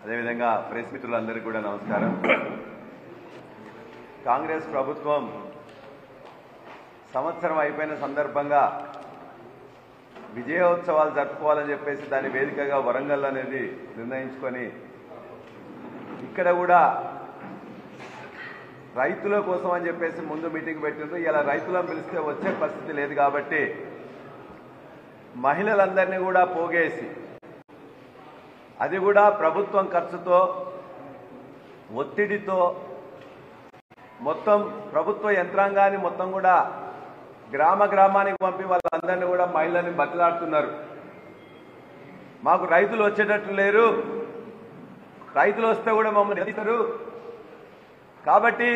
అదేవిధంగా ప్రెస్ మిత్రులందరికీ కూడా నమస్కారం. కాంగ్రెస్ ప్రభుత్వం సంవత్సరం అయిపోయిన సందర్భంగా విజయోత్సవాలు జరుపుకోవాలని చెప్పేసి దాని వేదికగా వరంగల్ అనేది నిర్ణయించుకొని ఇక్కడ కూడా రైతుల కోసం అని చెప్పేసి ముందు మీటింగ్ పెట్టిండ్రు. ఇలా రైతులను పిలిస్తే వచ్చే పరిస్థితి లేదు కాబట్టి మహిళలందరినీ కూడా పోగేసి అది కూడా ప్రభుత్వం ఖర్చుతో ఒత్తిడితో మొత్తం ప్రభుత్వ యంత్రాంగాన్ని మొత్తం కూడా గ్రామానికి పంపి వాళ్ళందరినీ కూడా మహిళల్ని బతిలాడుతున్నారు. మాకు రైతులు వచ్చేటట్టు లేరు, రైతులు వస్తే కూడా మమ్మల్ని ఎదుగుతారు కాబట్టి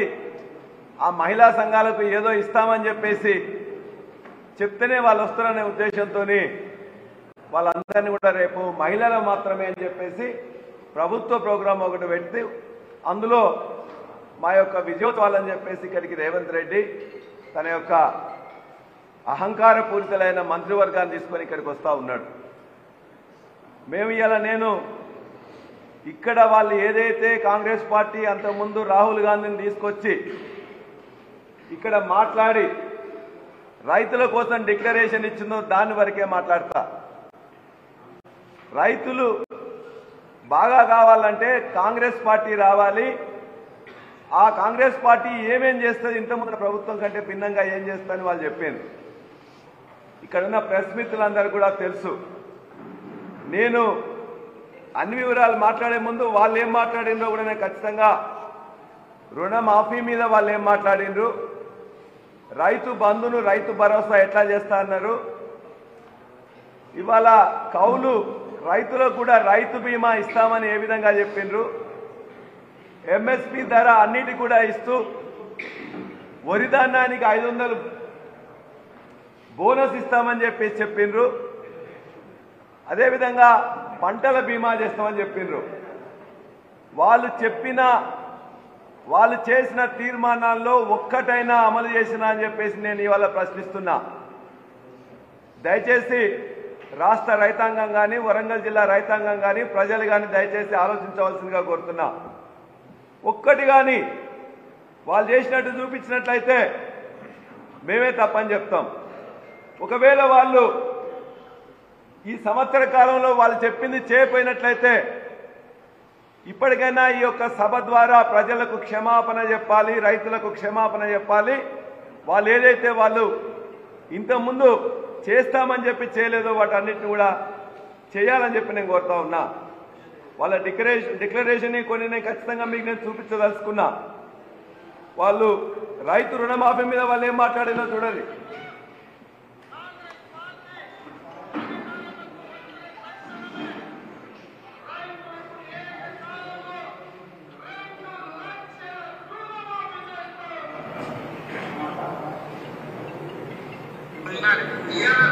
ఆ మహిళా సంఘాలకు ఏదో ఇస్తామని చెప్పేసి చెప్తేనే వాళ్ళు వస్తారనే ఉద్దేశంతో వాళ్ళందరినీ కూడా రేపు మహిళలు మాత్రమే అని చెప్పేసి ప్రభుత్వ ప్రోగ్రాం ఒకటి పెట్టి అందులో మా యొక్క విజయోత్సవాలని చెప్పేసి ఇక్కడికి రేవంత్ రెడ్డి తన యొక్క అహంకారపూరితమైన మంత్రివర్గాన్ని తీసుకొని ఇక్కడికి వస్తూ ఉన్నాడు. మేము ఇలా నేను ఇక్కడ వాళ్ళు ఏదైతే కాంగ్రెస్ పార్టీ అంతకుముందు రాహుల్ గాంధీని తీసుకొచ్చి ఇక్కడ మాట్లాడి రైతుల కోసం డిక్లరేషన్ ఇచ్చిందో దాని వరకే మాట్లాడతా. రైతులు బాగా కావాలంటే కాంగ్రెస్ పార్టీ రావాలి, ఆ కాంగ్రెస్ పార్టీ ఏమేం చేస్తుంది ఇంతకుముందు ప్రభుత్వం కంటే భిన్నంగా ఏం చేస్తుందని వాళ్ళు చెప్పింది. ఇక్కడున్న ప్రెస్ మిత్రులందరూ కూడా తెలుసు. నేను అన్ని వివరాలు మాట్లాడే ముందు వాళ్ళు ఏం మాట్లాడిండ్రో కూడా నేను ఖచ్చితంగా రుణమాఫీ మీద వాళ్ళు ఏం మాట్లాడిండ్రు, రైతు బంధును రైతు భరోసా ఎట్లా చేస్తా అన్నారు, ఇవాళ కౌలు రైతులకు కూడా రైతు బీమా ఇస్తామని ఏ విధంగా చెప్పిండ్రు, ఎంఎస్పీ ధర అన్నిటి కూడా ఇస్తూ వరి ధాన్యానికి 500 బోనస్ ఇస్తామని చెప్పేసి చెప్పిండ్రు. అదేవిధంగా పంటల బీమా చేస్తామని చెప్పిండ్రు. వాళ్ళు చేసిన తీర్మానాల్లో ఒక్కటైనా అమలు చేసినా అని చెప్పేసి నేను ఇవాళ ప్రశ్నిస్తున్నా. దయచేసి రాష్ట్ర రైతాంగం కానీ వరంగల్ జిల్లా రైతాంగం కానీ ప్రజలు కానీ దయచేసి ఆలోచించవలసిందిగా కోరుతున్నా. ఒక్కటి కానీ వాళ్ళు చేసినట్టు చూపించినట్లయితే మేమే తప్పని చెప్తాం. ఒకవేళ వాళ్ళు ఈ సంవత్సర కాలంలో వాళ్ళు చెప్పింది చేయపోయినట్లయితే ఇప్పటికైనా ఈ యొక్క సభ ద్వారా ప్రజలకు క్షమాపణ చెప్పాలి, రైతులకు క్షమాపణ చెప్పాలి. వాళ్ళు ఏదైతే వాళ్ళు ఇంతకుముందు చేస్తామని చెప్పి చేయలేదో వాటన్నిటిని కూడా చేయాలని చెప్పి నేను కోరుతా ఉన్నా. వాళ్ళ డిక్లరేషన్ కొన్ని నేను ఖచ్చితంగా మీకు నేను చూపించదలుచుకున్నా. వాళ్ళు రైతు రుణమాఫీ మీద వాళ్ళు ఏం మాట్లాడినో చూడాలి.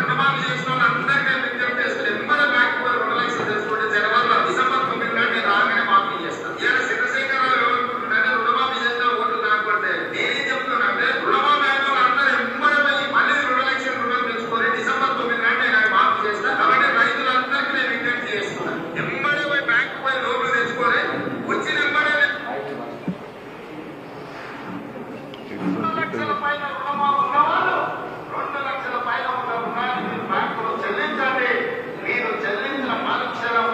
రుణమాఫీ చేసిన వాళ్ళందరికీ విజ్ఞప్తి చేస్తారు. ఎంబడ బ్యాంకు రుణలక్ష్యం చేసుకుంటే జనవరిలో డిసెంబర్ 9 నాటి రాగానే మాఫీ చేస్తారు. ఇలా చంద్రశేఖరరావు ఏమనుకుంటున్నారంటే రుణమాఫీ చేస్తే ఓట్లు కాకపోతే నేనేం చెప్తున్నానంటే రుణమాఫీ అయిన వాళ్ళందరూ ఎంబడ మళ్ళీ రుణలక్ష్యం రుణం తెచ్చుకొని డిసెంబర్ 9 నాటి నేను మాఫీ చేస్తాను. కాబట్టి రైతులందరికీ నేను విజ్ఞప్తి చేస్తున్నాను. ఎంబడే పోయి బ్యాంకు పోయి లోన్లు తెచ్చుకొని వచ్చిన ఎంబడే 2 లక్షల పైన రుణమాఫీ ఉన్నవాళ్ళు 2 లక్షల పైన ఉన్న రుణాన్ని బ్యాంకులో చెల్లించండి. మీరు చెల్లించిన మరుక్షణం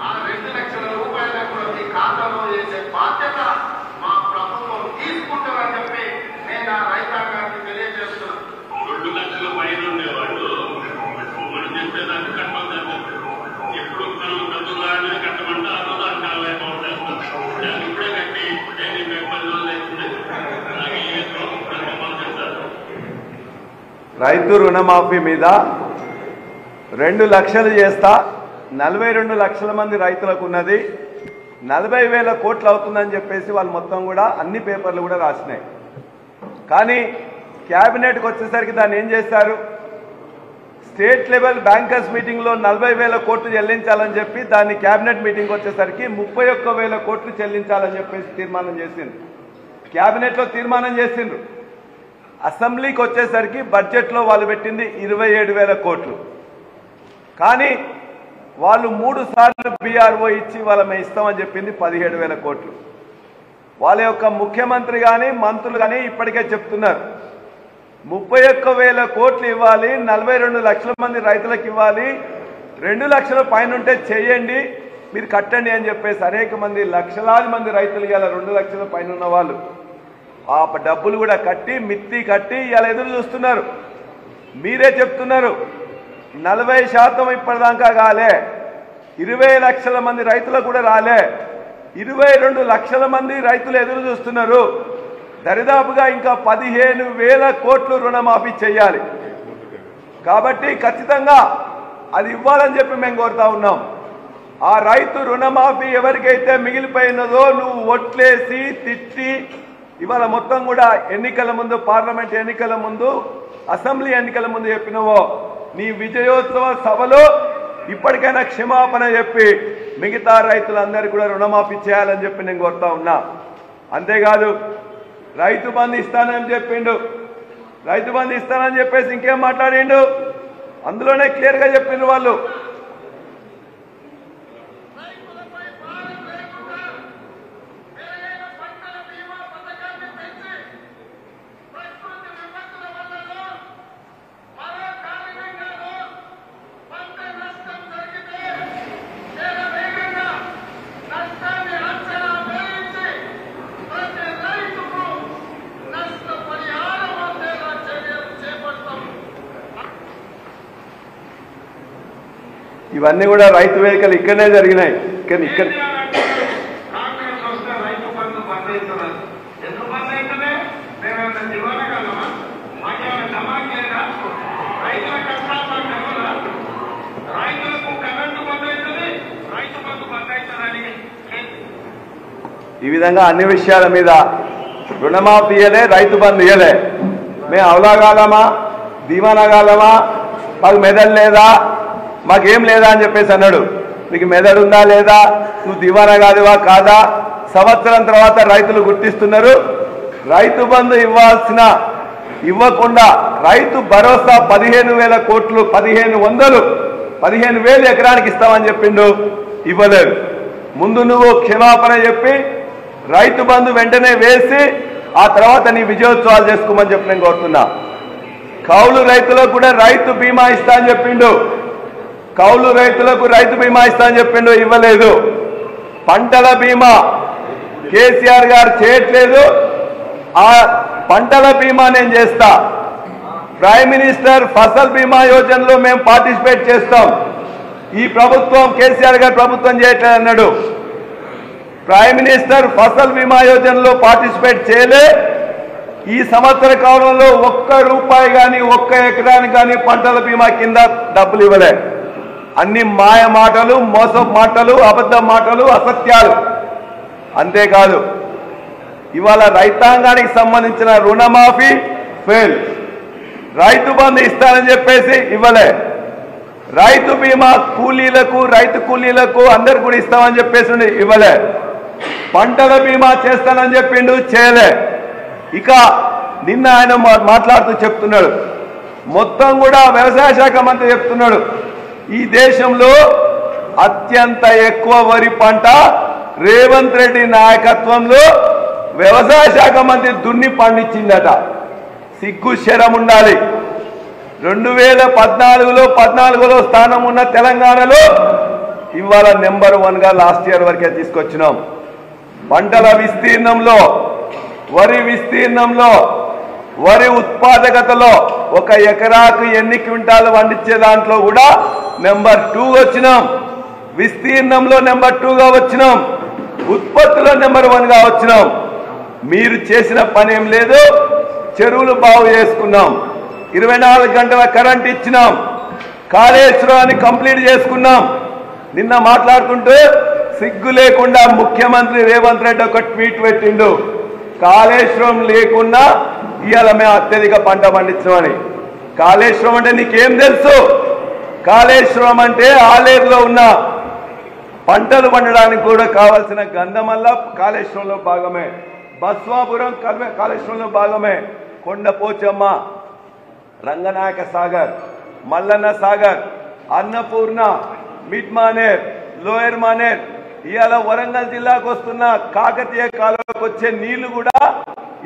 ఆ 2 లక్షల రూపాయల కూడా మీ ఖాతాలో వేసే బాధ్యత మా ప్రభుత్వం తీసుకుంటారని చెప్పి నేను ఆ రైతాంగానికి తెలియజేస్తున్నాను. 2 లక్షల పైన ఉండేవాళ్ళు మనం చెప్పేదాన్ని కట్టమంటారు. ఎప్పుడు మనం డబ్బులు కట్టమంటే ఆ రోజు దానికి 40 అమౌంట్ వేస్తాం. దాన్ని ఇప్పుడే కట్టి నేను 10 రోజులు అవుతుంది అలాగే చేస్తారు. రైతు రుణమాఫీ మీద 2 లక్షలు చేస్తా, 42 లక్షల మంది రైతులకు ఉన్నది, 40,000 కోట్లు అవుతుందని చెప్పేసి వాళ్ళు మొత్తం కూడా అన్ని పేపర్లు కూడా రాసినాయి. కానీ క్యాబినెట్కి వచ్చేసరికి దాన్ని ఏం చేశారు, స్టేట్ లెవెల్ బ్యాంకర్స్ మీటింగ్లో 40,000 కోట్లు చెల్లించాలని చెప్పి దాన్ని క్యాబినెట్ మీటింగ్ వచ్చేసరికి 31,000 కోట్లు చెల్లించాలని చెప్పేసి తీర్మానం చేసిండ్రు. క్యాబినెట్లో తీర్మానం చేసిండ్రు. అసెంబ్లీకి వచ్చేసరికి బడ్జెట్లో వాళ్ళు పెట్టింది 27,000 కోట్లు. కానీ వాళ్ళు 3 సార్లు బీఆర్ఓ ఇచ్చి వాళ్ళ మేము ఇస్తామని చెప్పింది 17,000 కోట్లు. వాళ్ళ యొక్క ముఖ్యమంత్రి కానీ మంత్రులు కానీ ఇప్పటికే చెప్తున్నారు 31,000 కోట్లు ఇవ్వాలి, 42 లక్షల మంది రైతులకు ఇవ్వాలి, 2 లక్షల పైన ఉంటే చేయండి, మీరు కట్టండి అని చెప్పేసి అనేక మంది లక్షలాది మంది రైతులు ఇవాళ 2 లక్షల పైన ఉన్న వాళ్ళు ఆ డబ్బులు కూడా కట్టి మిత్తి కట్టి ఇవాళ ఎదురు చూస్తున్నారు. మీరే చెప్తున్నారు 40% ఇప్పటిదాకా కాలే, 20 లక్షల మంది రైతులకు కూడా రాలే, 22 లక్షల మంది రైతులు ఎదురు చూస్తున్నారు. దరిదాపుగా ఇంకా 15,000 కోట్లు రుణమాఫీ చేయాలి. కాబట్టి ఖచ్చితంగా అది ఇవ్వాలని చెప్పి మేము కోరుతా ఉన్నాం. ఆ రైతు రుణమాఫీ ఎవరికైతే మిగిలిపోయినదో నువ్వు ఒట్లేసి తిట్టి ఇవాళ మొత్తం కూడా ఎన్నికల ముందు, పార్లమెంట్ ఎన్నికల ముందు, అసెంబ్లీ ఎన్నికల ముందు చెప్పినవో నీ విజయోత్సవ సభలో ఇప్పటికైనా క్షమాపణ చెప్పి మిగతా రైతులందరికీ కూడా రుణమాఫీ చేయాలని చెప్పి నేను కోరుతా ఉన్నా. అంతేకాదు రైతు బంధు ఇస్తానని చెప్పిండు, రైతు బంధు ఇస్తానని చెప్పేసి ఇంకేం మాట్లాడిండు, అందులోనే క్లియర్గా చెప్పిండ్రు వాళ్ళు ఇవన్నీ కూడా రైతు వేదికలు ఇక్కడనే జరిగినాయి. ఇక్కడ ఈ విధంగా అన్ని విషయాల మీద రుణమాఫీ ఇయ్యలే, రైతు బంధు ఇయ్యలే. మేము అవలాగాలమా, దీవానగాలమా, మాకు మెదడు లేదా, మాకేం లేదా అని చెప్పేసి అన్నాడు. మీకు మెదడు ఉందా లేదా, నువ్వు దివానా కాదువా కాదా, సంవత్సరం తర్వాత రైతులు గుర్తిస్తున్నారు. రైతు బంధు ఇవ్వకుండా రైతు భరోసా 15,000 కోట్లు, 15,000 ఎకరానికి ఇస్తామని చెప్పిండు, ఇవ్వలేదు. ముందు నువ్వు క్షమాపణ చెప్పి రైతు బంధు వెంటనే వేసి ఆ తర్వాత నీ విజయోత్సవాలు చేసుకోమని చెప్పి నేను కోరుతున్నా. కౌలు రైతులకు కూడా రైతు బీమా ఇస్తా అని చెప్పిండు, కౌలు రైతులకు రైతు బీమా ఇస్తా అని చెప్పిండు, ఇవ్వలేదు. పంటల బీమా కేసీఆర్ గారు చేయట్లేదు, ఆ పంటల బీమా నేను చేస్తా. ప్రైమ్ మినిస్టర్ ఫసల్ బీమా యోజనలో మేము పార్టిసిపేట్ చేస్తాం. ఈ ప్రభుత్వం కేసీఆర్ గారు ప్రభుత్వం చేయట్లేదు అన్నాడు. ప్రైమ్ మినిస్టర్ ఫసల్ బీమా యోజనలో పార్టిసిపేట్ చేయలే. ఈ సంవత్సర కాలంలో ₹1 కానీ 1 ఎకరానికి కానీ పంటల బీమా కింద డబ్బులు ఇవ్వలే. అన్ని మాయ మాటలు, మోసపు మాటలు, అబద్ధ మాటలు, అసత్యాలు. అంతేకాదు ఇవాళ రైతాంగానికి సంబంధించిన రుణమాఫీ ఫెయిల్, రైతు బంధు ఇస్తానని చెప్పేసి ఇవ్వలే, రైతు బీమా కూలీలకు, రైతు కూలీలకు అందరు కూడా ఇస్తామని చెప్పేసి ఇవ్వలే, పంటల బీమా చేస్తానని చెప్పిండు, చేయలే. ఇక నిన్న ఆయన మాట్లాడుతూ చెప్తున్నాడు, మొత్తం కూడా వ్యవసాయ శాఖ మంత్రి చెప్తున్నాడు, ఈ దేశంలో అత్యంత ఎక్కువ వరి పంట రేవంత్ రెడ్డి నాయకత్వంలో వ్యవసాయ శాఖ మంత్రి దున్ని పండించిందట. సిగ్గు శరం ఉండాలి. 2014లో స్థానం ఉన్న తెలంగాణలో ఇవాళ నెంబర్ 1గా లాస్ట్ ఇయర్ వరకే తీసుకొచ్చినాం. పంటల విస్తీర్ణంలో, వరి విస్తీర్ణంలో, వరి ఉత్పాదకతలో 1 ఎకరాకు ఎన్ని క్వింటాలు పండించే దాంట్లో కూడా నెంబర్ 2 వచ్చినాం. విస్తీర్ణంలో నెంబర్ 2గా వచ్చినాం, ఉత్పత్తిలో నెంబర్ 1గా వచ్చినాం. మీరు చేసిన పని ఏం లేదు. చెరువులు బాగు చేసుకున్నాం, 24 గంటల కరెంట్ ఇచ్చినాం, కాళేశ్వరాన్ని కంప్లీట్ చేసుకున్నాం. నిన్న మాట్లాడుకుంటూ సిగ్గు లేకుండా ముఖ్యమంత్రి రేవంత్ రెడ్డి ఒక ట్వీట్ పెట్టిండు, కాళేశ్వరం లేకున్నా ఇవాళ మేము అత్యధిక పంట పండించామని. కాళేశ్వరం అంటే నీకేం తెలుసు? కాళేశ్వరం అంటే ఆలేరులో ఉన్న పంటలు పండడానికి కూడా కావాల్సిన గంధమల్ల కాళేశ్వరంలో భాగమే, బస్వాపురం కాళేశ్వరంలో భాగమే, కొండపోచమ్మ, రంగనాయక సాగర్, మల్లన్న సాగర్, అన్నపూర్ణ, మిడ్ మానేర్, లోయర్ మానేర్, ఇవాళ వరంగల్ జిల్లాకు వస్తున్న కాకతీయ కాలువకు వచ్చే నీళ్లు కూడా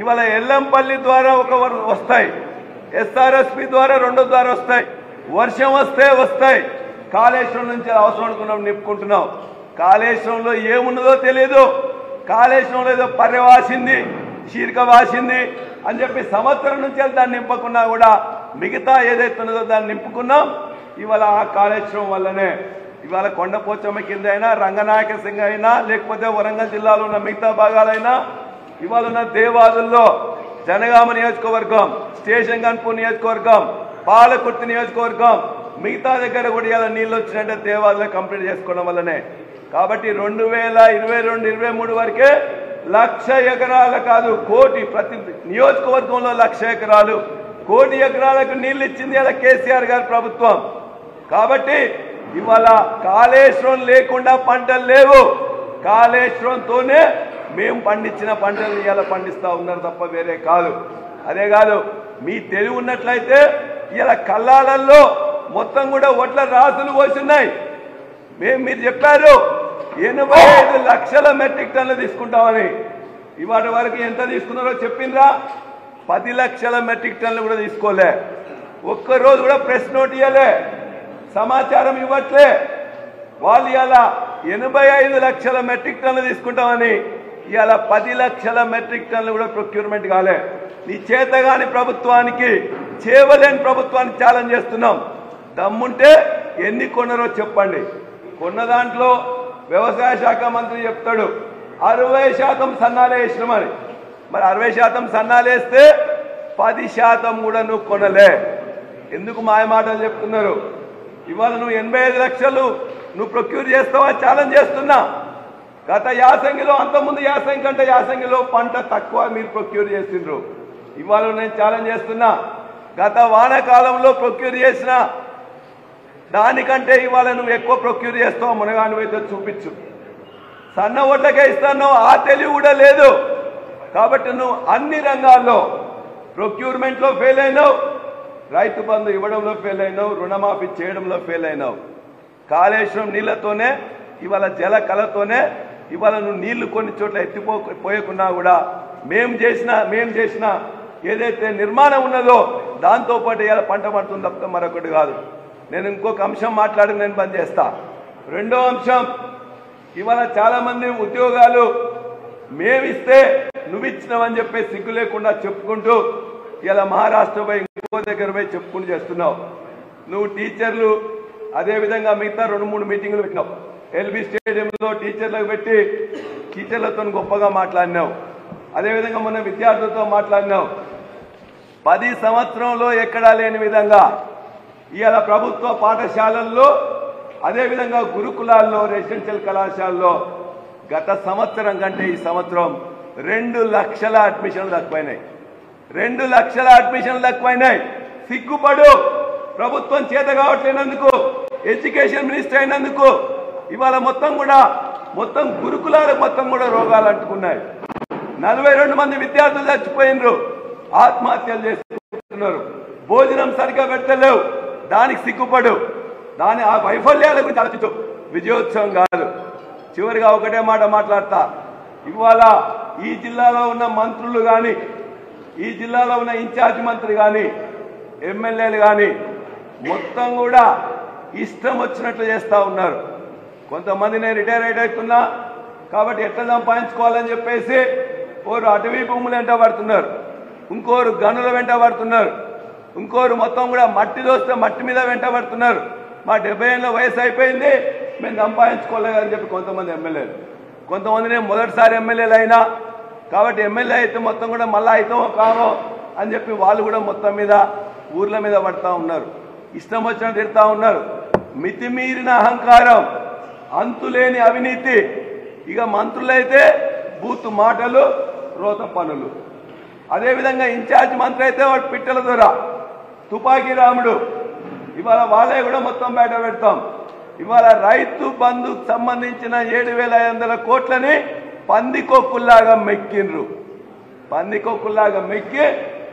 ఇవాళ ఎల్లంపల్లి ద్వారా ఒక వస్తాయి, ఎస్ఆర్ఎస్పి ద్వారా 2 ద్వారా వస్తాయి. వర్షం వస్తే వస్తాయి. కాళేశ్వరం నుంచి అవసరం అనుకున్నాం నింపుకుంటున్నాం. కాళేశ్వరంలో ఏమున్నదో తెలియదు. కాళేశ్వరంలో ఏదో పర్రె వాసింది, చీరిక వాసింది అని చెప్పి సంవత్సరం నుంచి దాన్ని నింపకున్నా కూడా మిగతా ఏదైతే ఉన్నదో దాన్ని నింపుకున్నాం. ఇవాళ ఆ కాళేశ్వరం వల్లనే ఇవాళ కొండపోచమ్మ కింద అయినా, రంగనాయక సింగ్ అయినా, లేకపోతే వరంగల్ జిల్లాలో ఉన్న మిగతా భాగాలైనా, ఇవాళ ఉన్న దేవాదుల్లో జనగామ నియోజకవర్గం, స్టేషన్ గన్పూర్ నియోజకవర్గం, పాలకుర్తి నియోజకవర్గం, మిగతా దగ్గర కూడా ఇలా నీళ్ళు వచ్చినట్టే దేవాదులు కంప్లీట్ చేసుకోవడం వల్లనే. కాబట్టి 2022-23 వరకే 1,00,000 ఎకరాలు కాదు, కోటి, ప్రతి నియోజకవర్గంలో 1,00,000 ఎకరాలు, కోటి ఎకరాలకు నీళ్లు ఇచ్చింది ఇలా కేసీఆర్ గారి ప్రభుత్వం. కాబట్టి ఇవాళ కాళేశ్వరం లేకుండా పంటలు లేవు. కాళేశ్వరంతోనే మేము పండించిన పంటలు ఇలా పండిస్తా ఉన్నారు తప్ప వేరే కాదు. అదే కాదు, మీ తెలివి ఉన్నట్లయితే ఇలా కల్లాలల్లో మొత్తం కూడా వడ్ల రాసులు పోస్తున్నాయి. మీరు చెప్పారు 85 లక్షల మెట్రిక్ టన్నులు తీసుకుంటామని. ఇవాటి వరకు ఎంత తీసుకున్నారో చెప్పిండ్రా? 10 లక్షల మెట్రిక్ టన్నులు కూడా తీసుకోలే. ఒక్కరోజు కూడా ప్రెస్ నోట్ ఇవ్వలే, సమాచారం ఇవ్వట్లే. వాళ్ళు ఇలా 85 లక్షల మెట్రిక్ టన్నులు తీసుకుంటామని ఇలా 10 లక్షల మెట్రిక్ టన్నులు కూడా ప్రొక్యూర్మెంట్ కాలే. నీ చేతగాని ప్రభుత్వానికి, చేయలేని ప్రభుత్వానికి ఛాలెంజ్ చేస్తున్నాం. దమ్ముంటే ఎన్ని కొన్నారో చెప్పండి. కొన్న దాంట్లో వ్యవసాయ శాఖ మంత్రి చెప్తాడు 60% సన్నాలు వేసినామని. మరి 60% సన్నాలు వేస్తే 10% కూడా నువ్వు కొనలే. ఎందుకు మాయ మాటలు చెప్తున్నారు? ఇవాళ నువ్వు 85 లక్షలు నువ్వు ప్రొక్యూర్ చేస్తావని ఛాలెంజ్ చేస్తున్నా. గత యాసంగిలో, అంతకుముందు యాసంగి కంటే యాసంగిలో పంట తక్కువ మీరు ప్రొక్యూర్ చేసిండ్రు. ఇవాళ నేను ఛాలెంజ్ చేస్తున్నా, గత వానాకాలంలో ప్రొక్యూర్ చేసిన దానికంటే ఇవాళ నువ్వు ఎక్కువ ప్రొక్యూర్ చేస్తావు. మునగానువైతే చూపించు. సన్న ఓట్లకే ఇస్తాను, ఆ తెలివి కూడా లేదు. కాబట్టి నువ్వు అన్ని రంగాల్లో ప్రొక్యూర్మెంట్లో ఫెయిల్ అయినావు, రైతు బంధు ఇవ్వడంలో ఫెయిల్ అయినావు, రుణమాఫీ చేయడంలో ఫెయిల్ అయినావు. కాళేశ్వరం నీళ్లతోనే, ఇవాళ జల కళతోనే ఇవాళ నువ్వు నీళ్లు కొన్ని చోట్ల ఎత్తిపోయకున్నా కూడా మేము చేసిన ఏదైతే నిర్మాణం ఉన్నదో దాంతోపాటు ఇలా పంట పడుతుంది తప్ప మరొకటి కాదు. నేను ఇంకొక అంశం మాట్లాడి నేను బంద్ చేస్తా. రెండో అంశం, ఇవాళ చాలా మంది ఉద్యోగాలు మేమిస్తే నువ్వు ఇచ్చినావని చెప్పి సిగ్గు లేకుండా చెప్పుకుంటూ ఇలా మహారాష్ట్ర పోయి ఇంకో దగ్గర పోయి చెప్పుకుంటూ చేస్తున్నావు. నువ్వు టీచర్లు అదేవిధంగా మిగతా 2-3 మీటింగులు పెట్టినావు. ఎల్బీ స్టేడియంలో టీచర్లకు పెట్టి టీచర్లతో గొప్పగా మాట్లాడినావు. అదేవిధంగా మొన్న విద్యార్థులతో మాట్లాడినావు. 10 సంవత్సరంలో ఎక్కడా లేని విధంగా ఇవాళ ప్రభుత్వ పాఠశాలల్లో, అదేవిధంగా గురుకులాల్లో, రెసిడెన్షియల్ కళాశాలలో గత సంవత్సరం కంటే ఈ సంవత్సరం 2 లక్షల అడ్మిషన్లు తక్కువైనాయి. 2 లక్షల అడ్మిషన్లు తక్కువైనాయి. సిగ్గుపడు. ప్రభుత్వం చేత కావట్లేనందుకు, ఎడ్యుకేషన్ మినిస్టర్ అయినందుకు ఇవాళ మొత్తం గురుకులాలకు మొత్తం కూడా రోగాలు అంటుకున్నాయి. 42 మంది విద్యార్థులు చచ్చిపోయినరు, ఆత్మహత్యలు చేసుకుంటున్నారు. భోజనం సరిగ్గా పెట్టలేవు, దానికి సిగ్గుపడు. ఆ వైఫల్యాల గురించి ఆలోచించు. విజయోత్సవం కాదు. చివరిగా ఒకటే మాట మాట్లాడతా. ఇవాళ ఈ జిల్లాలో ఉన్న మంత్రులు కానీ, ఈ జిల్లాలో ఉన్న ఇన్ఛార్జ్ మంత్రి కానీ, ఎమ్మెల్యేలు కానీ మొత్తం కూడా ఇష్టం వచ్చినట్లు చేస్తూ ఉన్నారు. కొంతమంది నేను రిటైర్ అవుతున్నా కాబట్టి ఎట్లా సంపాదించుకోవాలని చెప్పేసి ఓరు అటవీ భూములు వెంట పడుతున్నారు, ఇంకోరు గనుల వెంట పడుతున్నారు, ఇంకోరు మొత్తం కూడా మట్టి దోస్తే మట్టి మీద వెంట పడుతున్నారు. మా 70 ఏళ్ళ వయసు అయిపోయింది, మేము సంపాదించుకోలేదని చెప్పి కొంతమంది ఎమ్మెల్యేలు. కొంతమంది నేను మొదటిసారి ఎమ్మెల్యేలు అయినా కాబట్టి ఎమ్మెల్యే అయితే మొత్తం కూడా మళ్ళీ అవుతామో కామో అని చెప్పి వాళ్ళు కూడా మొత్తం మీద ఊర్ల మీద పడుతూ ఉన్నారు. ఇష్టం వచ్చినట్టు తిడతా ఉన్నారు. మితిమీరిన అహంకారం, అంతులేని అవినీతి. ఇక మంత్రులైతే బూతు మాటలు, రోత పనులు. అదేవిధంగా ఇన్ఛార్జ్ మంత్రి అయితే వాడు పిట్టల దొర, తుపాకీ రాముడు. ఇవాళ వాళ్ళే కూడా మొత్తం బయట పెడతాం. ఇవాళ రైతు బంధుకు సంబంధించిన 7,500 కోట్లని పందికొక్కుల్లాగా మెక్కిండ్రు. పందికొక్కుల్లాగా మెక్కి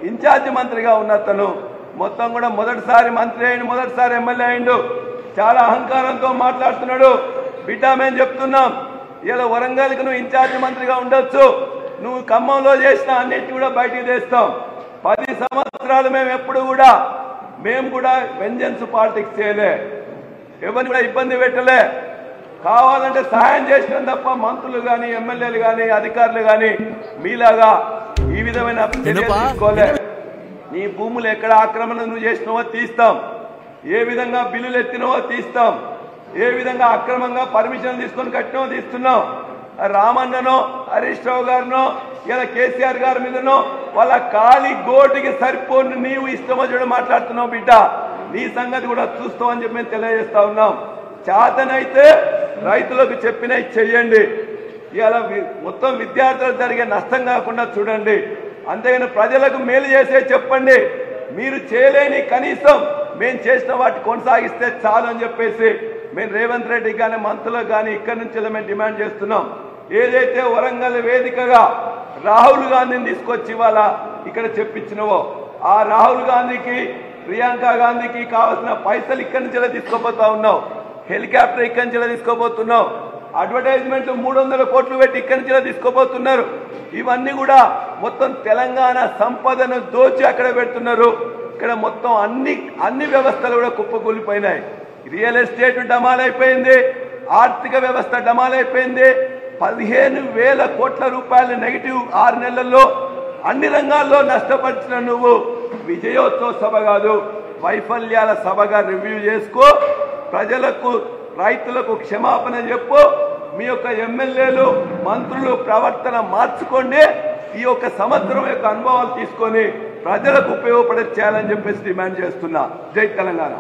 ఇన్ఛార్జ్ మంత్రిగా ఉన్న అతను మొత్తం కూడా మొదటిసారి మంత్రి అయిండు, మొదటిసారి ఎమ్మెల్యే అయిండు. చాలా అహంకారంతో మాట్లాడుతున్నాడు. బిడ్డ మేము చెప్తున్నాం, ఇలా వరంగల్కి నువ్వు ఇన్ఛార్జి మంత్రిగా ఉండొచ్చు, నువ్వు ఖమ్మంలో చేసిన అన్నిటి కూడా బయటికి తెస్తాం. 10 సంవత్సరాలు మేము కూడా వెంజెన్స్ పాలిటిక్స్ చేయలే, ఎవరిని కూడా ఇబ్బంది పెట్టలే. కావాలంటే సహాయం చేసినాం తప్ప మంత్రులు కానీ ఎమ్మెల్యేలు కానీ అధికారులు కానీ మీలాగా ఈ విధమైన చర్యలు తీసుకోలే. నీ భూములు ఎక్కడ ఆక్రమణ నువ్వు చేసినావో తీస్తాం, ఏ విధంగా బిల్లులు ఎత్తినావో తీస్తాం, ఏ విధంగా అక్రమంగా పర్మిషన్ తీసుకొని కట్టినో తీస్తున్నాం. రామన్ననో హరీష్ రావు గారినో ఇలా కేసీఆర్ గారి మీదనో వాళ్ళ ఖాళీ గోటికి సరిపోని నీవు ఇష్టమో మాట్లాడుతున్నావు. బిడ్డ నీ సంగతి కూడా చూస్తామని చెప్పి మేము తెలియజేస్తా ఉన్నాం. చేతనైతే రైతులకు చెప్పినవి చెయ్యండి. ఇలా మొత్తం విద్యార్థులకు జరిగే నష్టం కాకుండా చూడండి. అంతేగాని ప్రజలకు మేలు చేసే చెప్పండి. మీరు చేయలేని కనీసం మేము చేసిన వాటి కొనసాగిస్తే చాలు అని చెప్పేసి మేము రేవంత్ రెడ్డి కానీ మంత్రులకు కానీ ఇక్కడి నుంచి మేము డిమాండ్ చేస్తున్నాం. ఏదైతే వరంగల్ వేదికగా రాహుల్ గాంధీని తీసుకొచ్చి ఇవాళ ఇక్కడ చెప్పించినవో ఆ రాహుల్ గాంధీకి ప్రియాంక గాంధీకి కావాల్సిన పైసలు ఇక్కడి నుంచి తీసుకోబోతా ఉన్నావు. హెలికాప్టర్ ఇక్కడి నుంచి తీసుకోబోతున్నావు. అడ్వర్టైజ్మెంట్ 300 కోట్లు పెట్టి ఇక్కడి నుంచి తీసుకోబోతున్నారు. ఇవన్నీ కూడా మొత్తం తెలంగాణ సంపదను దోచి అక్కడ పెడుతున్నారు. ఇక్కడ మొత్తం అన్ని వ్యవస్థలు కూడా కుప్పకూలిపోయినాయి. రియల్ ఎస్టేట్ డమాలైపోయింది, ఆర్థిక వ్యవస్థ డమాలైపోయింది. 15,000 కోట్ల రూపాయలు నెగిటివ్ 6 నెలల్లో అన్ని రంగాల్లో నష్టపరిచిన నువ్వు విజయోత్సవ సభ కాదు, వైఫల్యాల సభగా రివ్యూ చేసుకో. ప్రజలకు రైతులకు క్షమాపణ చెప్పు. మీ యొక్క ఎమ్మెల్యేలు మంత్రులు ప్రవర్తన మార్చుకోండి. ఈ యొక్క సంవత్సరం యొక్క అనుభవాలు తీసుకొని ప్రజలకు ఉపయోగపడే చేయాలని చెప్పేసి డిమాండ్ చేస్తున్నా. జై తెలంగాణ.